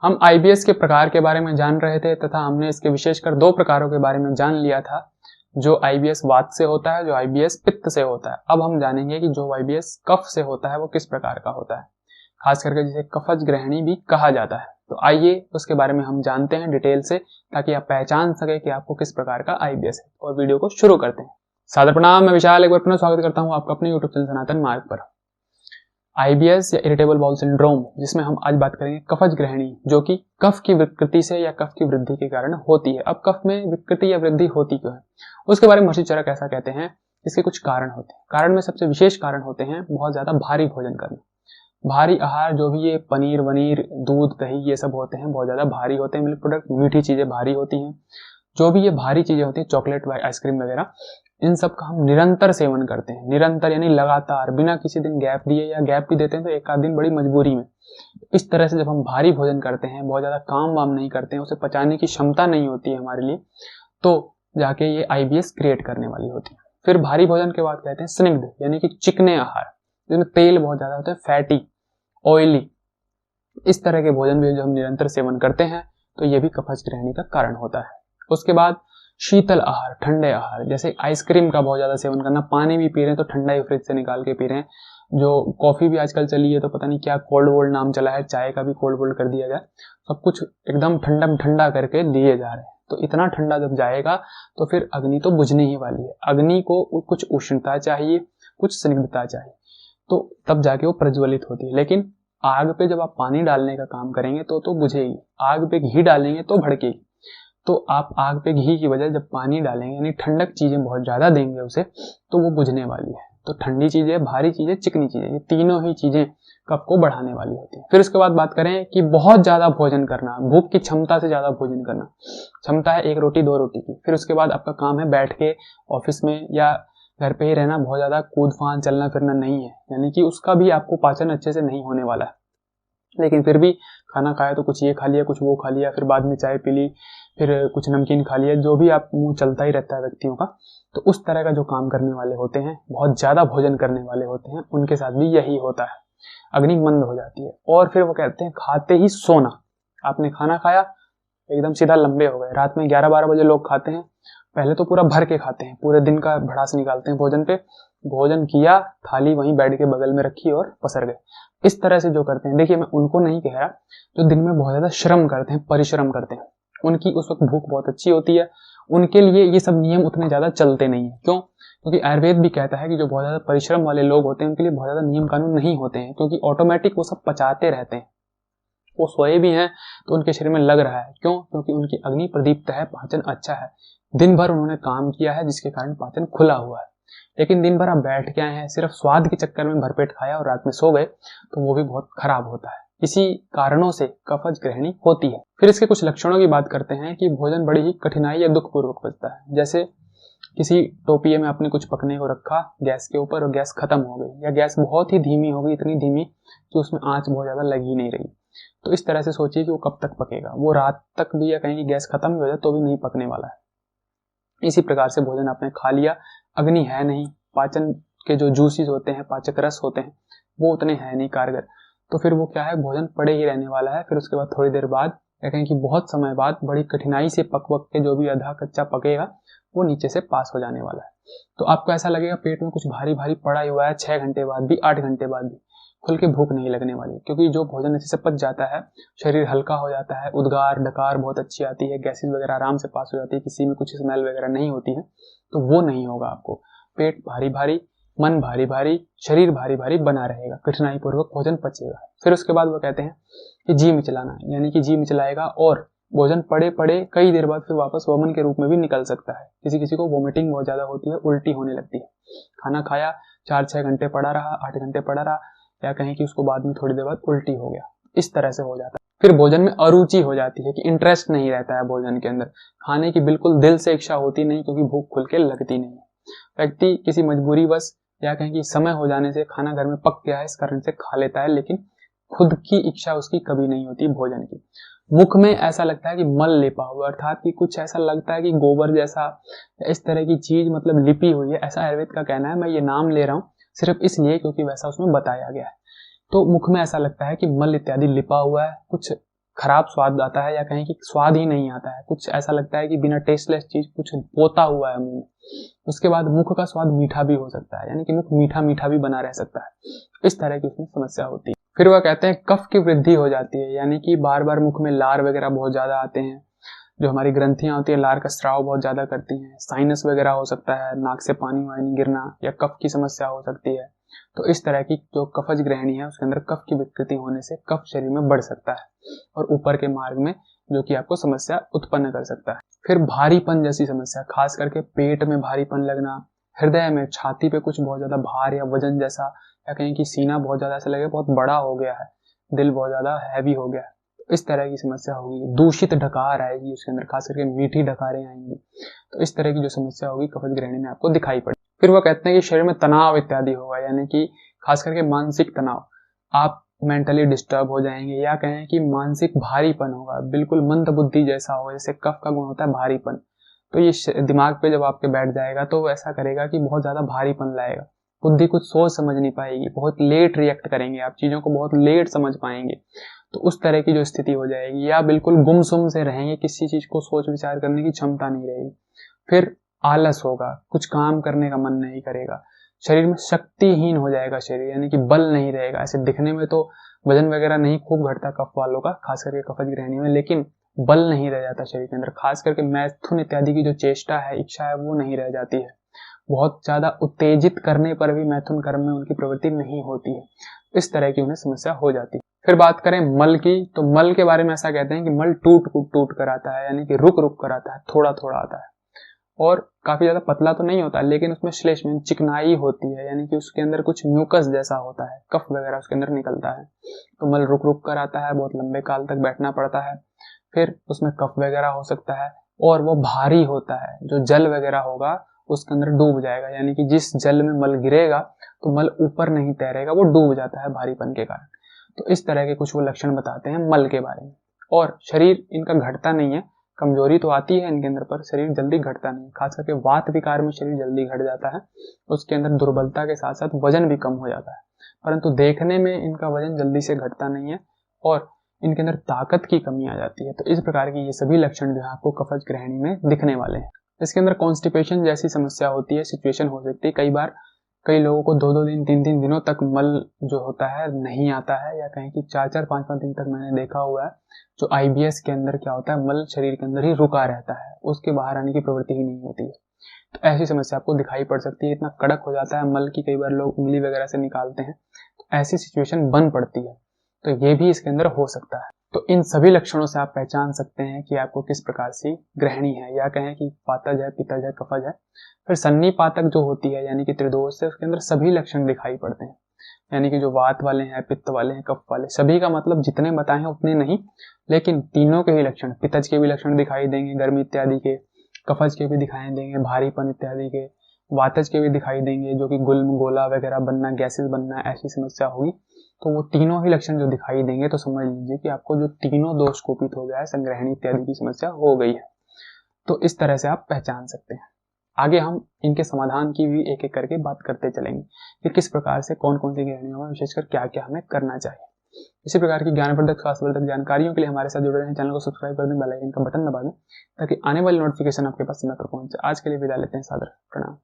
हम आईबीएस के प्रकार के बारे में जान रहे थे तथा हमने इसके विशेषकर दो प्रकारों के बारे में जान लिया था, जो आईबीएस वात से होता है, जो आईबीएस पित्त से होता है। अब हम जानेंगे कि जो आईबीएस कफ से होता है वो किस प्रकार का होता है, खास करके जिसे कफज ग्रहणी भी कहा जाता है। तो आइए उसके बारे में हम जानते हैं डिटेल से, ताकि आप पहचान सके कि आपको किस प्रकार का आईबीएस है। और वीडियो को शुरू करते हैं। सादर प्रणाम, मैं विशाल एक बार पुनः स्वागत करता हूं आपका अपने यूट्यूब चैनल सनातन मार्ग पर। आईबीएस या इरिटेबल बाउल सिंड्रोम, जिसमें हम आज बात करेंगे कफज ग्रहणी, जो कि कफ की विकृति से या कफ की वृद्धि के कारण होती है। अब कफ में विकृति या वृद्धि होती क्यों है, उसके बारे में महर्षि चरक ऐसा कहते हैं। इसके कुछ कारण होते हैं। कारण में सबसे विशेष कारण होते हैं बहुत ज्यादा भारी भोजन करना। भारी आहार, जो भी ये पनीर वनीर दूध दही ये सब होते हैं, बहुत ज्यादा भारी होते हैं। मिल्क प्रोडक्ट, मीठी चीजें भारी होती हैं। जो भी ये भारी चीजें होती हैं, चॉकलेट आइसक्रीम वगैरह, इन सब का हम निरंतर सेवन करते हैं। निरंतर यानी लगातार, बिना किसी दिन गैप दिए, या गैप भी देते हैं तो एक आध दिन बड़ी मजबूरी में। इस तरह से जब हम भारी भोजन करते हैं, बहुत ज्यादा काम वाम नहीं करते हैं, उसे पचाने की क्षमता नहीं होती है हमारे लिए, तो जाके ये आईबीएस क्रिएट करने वाली होती है। फिर भारी भोजन के बाद कहते हैं स्निग्ध, यानी कि चिकने आहार, जिसमें तेल बहुत ज्यादा होता है, फैटी, ऑयली, इस तरह के भोजन भी जो हम निरंतर सेवन करते हैं, तो ये भी कफज ग्रहणी का कारण होता है। उसके बाद शीतल आहार, ठंडे आहार, जैसे आइसक्रीम का बहुत ज्यादा सेवन करना, पानी भी पी रहे हैं तो ठंडा ही फ्रिज से निकाल के पी रहे हैं। जो कॉफी भी आजकल चली है तो पता नहीं क्या कोल्ड वोल्ड नाम चला है, चाय का भी कोल्ड वोल्ड कर दिया गया, सब कुछ एकदम ठंडा ठंडा करके लिए जा रहे हैं। तो इतना ठंडा जब जाएगा तो फिर अग्नि तो बुझने ही वाली है। अग्नि को कुछ उष्णता चाहिए, कुछ स्निग्धता चाहिए, तो तब जाके वो प्रज्वलित होती है। लेकिन आग पे जब आप पानी डालने का काम करेंगे तो बुझेगी। आग पे घी डालेंगे तो भड़केगी। तो आप आग पे घी की वजह जब पानी डालेंगे, यानी ठंडक चीजें बहुत ज्यादा देंगे उसे, तो वो बुझने वाली है। तो ठंडी चीजें, भारी चीजें, चिकनी चीजें, ये तीनों ही चीजें कफ को बढ़ाने वाली होती है। फिर उसके बाद बात करें कि बहुत ज्यादा भोजन करना, भूख की क्षमता से ज्यादा भोजन करना। क्षमता है 1 रोटी 2 रोटी की। फिर उसके बाद आपका काम है बैठ के ऑफिस में या घर पे ही रहना, बहुत ज्यादा कूद फान चलना फिरना नहीं है, यानी कि उसका भी आपको पाचन अच्छे से नहीं होने वाला है। लेकिन फिर भी खाना खाया तो कुछ ये खा लिया, कुछ वो खा लिया, फिर बाद में चाय पी ली, फिर कुछ नमकीन खा लिया, जो भी आप मुंह चलता ही रहता है व्यक्तियों का। तो उस तरह का जो काम करने वाले होते हैं, बहुत ज्यादा भोजन करने वाले होते हैं, उनके साथ भी यही होता है, अग्नि मंद हो जाती है। और फिर वो कहते हैं खाते ही सोना। आपने खाना खाया, एकदम सीधा लंबे हो गए। रात में 11-12 बजे लोग खाते हैं, पहले तो पूरा भर के खाते हैं, पूरे दिन का भड़ास निकालते हैं भोजन पे। भोजन किया, थाली वहीं बेड के बगल में रखी और पसर गए। इस तरह से जो करते हैं, देखिए मैं उनको नहीं कह रहा जो दिन में बहुत ज्यादा श्रम करते हैं, परिश्रम करते हैं, उनकी उस वक्त भूख बहुत अच्छी होती है, उनके लिए ये सब नियम उतने ज्यादा चलते नहीं है। क्यों? क्योंकि आयुर्वेद भी कहता है कि जो बहुत ज्यादा परिश्रम वाले लोग होते हैं उनके लिए बहुत ज्यादा नियम कानून नहीं होते हैं, क्योंकि ऑटोमेटिक वो सब पचाते रहते हैं। वो सोए भी हैं तो उनके शरीर में लग रहा है। क्यों? क्योंकि उनकी अग्नि प्रदीप्त है, पाचन अच्छा है, दिन भर उन्होंने काम किया है, जिसके कारण पाचन खुला हुआ है। लेकिन दिन भर आप बैठ के आए हैं, सिर्फ स्वाद के चक्कर में भरपेट खाया और रात में सो गए, तो वो भी बहुत खराब होता है। इसी कारणों से कफज ग्रहणी होती है। फिर इसके कुछ लक्षणों की बात करते हैं कि भोजन बड़ी ही कठिनाई या दुख पूर्वक पचता है। जैसे किसी टोपिये में आपने कुछ पकने को रखा गैस के ऊपर और गैस खत्म हो गई, या गैस बहुत ही धीमी हो गई, इतनी धीमी कि उसमें आंच बहुत ज्यादा लग ही नहीं रही। तो इस तरह से सोचिए कि वो कब तक पकेगा। वो रात तक भी, या कहीं की गैस खत्म भी हो जाए तो भी नहीं पकने वाला है। इसी प्रकार से भोजन आपने खा लिया, अग्नि है नहीं, पाचन के जो जूसीज होते हैं, पाचक रस होते हैं, वो उतने हैं नहीं कारगर, तो फिर वो क्या है, भोजन पड़े ही रहने वाला है। फिर उसके बाद थोड़ी देर बाद, या कहीं कि बहुत समय बाद, बड़ी कठिनाई से पक के जो भी आधा कच्चा पकेगा वो नीचे से पास हो जाने वाला है। तो आपको ऐसा लगेगा पेट में कुछ भारी भारी पड़ा हुआ है, 6 घंटे बाद भी, 8 घंटे बाद भी खुल के भूख नहीं लगने वाली, क्योंकि जो भोजन अच्छे से पच जाता है, शरीर हल्का हो जाता है, उद्गार डकार बहुत अच्छी आती है, गैसेस वगैरह आराम से पास हो जाती है, किसी में कुछ स्मेल वगैरह नहीं होती है, तो वो नहीं होगा आपको। पेट भारी भारी, मन भारी भारी, शरीर भारी भारी बना रहेगा, कठिनाई पूर्वक भोजन पचेगा। फिर उसके बाद वो कहते हैं कि जी मिचलाना, यानी कि जी मिचलाएगा और भोजन पड़े पड़े कई देर बाद फिर वापस वमन के रूप में भी निकल सकता है। किसी किसी को वोमिटिंग बहुत ज्यादा होती है, उल्टी होने लगती है। खाना खाया, 4-6 घंटे पड़ा रहा, 8 घंटे पड़ा रहा, या कहीं कि उसको बाद में थोड़ी देर बाद उल्टी हो गया, इस तरह से हो जाता है। फिर भोजन में अरुचि हो जाती है कि इंटरेस्ट नहीं रहता है भोजन के अंदर, खाने की बिल्कुल दिल से इच्छा होती नहीं, क्योंकि भूख खुल के लगती नहीं है। व्यक्ति किसी मजबूरी बस, या कहीं कि समय हो जाने से खाना घर में पक गया है इस कारण से खा लेता है, लेकिन खुद की इच्छा उसकी कभी नहीं होती भोजन की। मुख में ऐसा लगता है कि मल लिपा हुआ, अर्थात कि कुछ ऐसा लगता है कि गोबर जैसा, इस तरह की चीज मतलब लिपी हुई है, ऐसा आयुर्वेद का कहना है। मैं ये नाम ले रहा हूँ सिर्फ इसलिए क्योंकि वैसा उसमें बताया गया है। तो मुख में ऐसा लगता है कि मल इत्यादि लिपा हुआ है, कुछ खराब स्वाद आता है, या कहें कि स्वाद ही नहीं आता है, कुछ ऐसा लगता है कि बिना टेस्टलेस चीज कुछ पोता हुआ है मुंह में। उसके बाद मुख का स्वाद मीठा भी हो सकता है, यानी कि मुख मीठा मीठा भी बना रह सकता है। इस तरह की उसमें समस्या होती है। फिर वह कहते हैं कफ की वृद्धि हो जाती है, यानी कि बार बार मुख में लार वगैरह बहुत ज्यादा आते हैं, जो हमारी ग्रंथियां होती है लार का स्राव बहुत ज्यादा करती हैं। साइनस वगैरह हो सकता है, नाक से पानी वानी गिरना, या कफ की समस्या हो सकती है। तो इस तरह की जो कफज ग्रहणी है उसके अंदर कफ की विकृति होने से कफ शरीर में बढ़ सकता है और ऊपर के मार्ग में जो कि आपको समस्या उत्पन्न कर सकता है। फिर भारीपन जैसी समस्या, खास करके पेट में भारीपन लगना, हृदय में, छाती पे कुछ बहुत ज्यादा भार या वजन जैसा, या कहें कि सीना बहुत ज्यादा ऐसा लगे बहुत बड़ा हो गया है, दिल बहुत ज्यादा हैवी हो गया है, इस तरह की समस्या होगी। दूषित डकार आएगी उसके अंदर, खास करके मीठी डकारें आएंगी। तो इस तरह की जो समस्या होगी कफज ग्रहणी में आपको दिखाई पड़े। फिर वह कहते हैं कि शरीर में तनाव इत्यादि होगा, यानी कि खास करके मानसिक तनाव, आप मेंटली डिस्टर्ब हो जाएंगे, या कहें कि मानसिक भारीपन होगा, बिल्कुल मंद बुद्धि जैसा होगा। जैसे कफ का गुण होता है भारीपन, तो ये दिमाग पे जब आपके बैठ जाएगा तो वो ऐसा करेगा कि बहुत ज्यादा भारीपन लाएगा। बुद्धि कुछ सोच समझ नहीं पाएगी, बहुत लेट रिएक्ट करेंगे आप, चीजों को बहुत लेट समझ पाएंगे। तो उस तरह की जो स्थिति हो जाएगी, या बिल्कुल गुमसुम से रहेंगे, किसी चीज को सोच विचार करने की क्षमता नहीं रहेगी। फिर आलस होगा, कुछ काम करने का मन नहीं करेगा, शरीर में शक्तिहीन हो जाएगा शरीर, यानी कि बल नहीं रहेगा। ऐसे दिखने में तो वजन वगैरह नहीं खूब घटता कफ वालों का, खास करके कफज ग्रहणी में, लेकिन बल नहीं रह जाता शरीर के अंदर। खास करके मैथुन इत्यादि की जो चेष्टा है, इच्छा है, वो नहीं रह जाती है। बहुत ज्यादा उत्तेजित करने पर भी मैथुन कर्म में उनकी प्रवृत्ति नहीं होती है। इस तरह की उन्हें समस्या हो जाती है। फिर बात करें मल की, तो मल के बारे में ऐसा कहते हैं कि मल टूट टूट कर आता है, यानी कि रुक रुक कर आता है, थोड़ा थोड़ा आता है, और काफी ज्यादा पतला तो नहीं होता, लेकिन उसमें श्लेष्म में चिकनाई होती है, यानी कि उसके अंदर कुछ म्यूकस जैसा होता है, कफ वगैरह उसके अंदर निकलता है। तो मल रुक रुक कर आता है, बहुत लंबे काल तक बैठना पड़ता है। फिर उसमें कफ वगैरह हो सकता है, और वो भारी होता है, जो जल वगैरह होगा उसके अंदर डूब जाएगा, यानी कि जिस जल में मल गिरेगा तो मल ऊपर नहीं तैरेगा, वो डूब जाता है भारीपन के कारण। तो इस तरह के कुछ वो लक्षण बताते हैं मल के बारे में। और शरीर इनका घटता नहीं है, कमजोरी तो आती है इनके अंदर, पर शरीर जल्दी घटता नहीं। खास करके वात विकार में शरीर जल्दी घट जाता है, उसके अंदर दुर्बलता के साथ साथ वजन भी कम हो जाता है, परंतु देखने में इनका वजन जल्दी से घटता नहीं है, और इनके अंदर ताकत की कमी आ जाती है। तो इस प्रकार की ये सभी लक्षण जो है आपको कफज ग्रहणी में दिखने वाले हैं। इसके अंदर कॉन्स्टिपेशन जैसी समस्या होती है, सिचुएशन हो सकती है। कई बार कई लोगों को 2-2 दिन 3-3 दिनों तक मल जो होता है नहीं आता है, या कहें कि 4-4 5-5 दिन तक मैंने देखा हुआ है। जो आईबीएस के अंदर क्या होता है, मल शरीर के अंदर ही रुका रहता है, उसके बाहर आने की प्रवृत्ति ही नहीं होती है। तो ऐसी समस्या आपको दिखाई पड़ सकती है। इतना कड़क हो जाता है मल की, कई बार लोग उंगली वगैरह से निकालते हैं, तो ऐसी सिचुएशन बन पड़ती है। तो ये भी इसके अंदर हो सकता है। तो इन सभी लक्षणों से आप पहचान सकते हैं कि आपको किस प्रकार से ग्रहणी है, या कहें कि पातज है, पित्तज है, कफज है। फिर सन्नी पातक जो होती है, यानी कि त्रिदोष से, उसके अंदर सभी लक्षण दिखाई पड़ते हैं, यानी कि जो वात वाले हैं, पित्त वाले हैं, कफ वाले, सभी का मतलब जितने बताए हैं उतने नहीं, लेकिन तीनों के ही लक्षण, पित्तज के भी लक्षण दिखाई देंगे, गर्मी इत्यादि के, कफज के भी दिखाई देंगे, भारीपन इत्यादि के, वातज के भी दिखाई देंगे, जो कि गुल्म गोला वगैरह बनना, गैसेस बनना, ऐसी समस्या होगी। तो वो तीनों ही लक्षण जो दिखाई देंगे तो समझ लीजिए कि आपको जो तीनों दोष कुपित हो गया है, संग्रहणी इत्यादि की समस्या हो गई है। तो इस तरह से आप पहचान सकते हैं। आगे हम इनके समाधान की भी एक एक करके बात करते चलेंगे कि किस प्रकार से कौन कौन सी ग्रहणियों में विशेषकर क्या क्या हमें करना चाहिए। इसी प्रकार की ज्ञानवर्धक स्वास्थ्यवर्धक जानकारियों के लिए हमारे साथ जुड़े रहें, चैनल को सब्सक्राइब कर दें, बेल आइकन का बटन दबा दें, ताकि आने वाली नोटिफिकेशन आपके पास समय पर पहुंचे। आज के लिए विदा लेते हैं, सादर प्रणाम।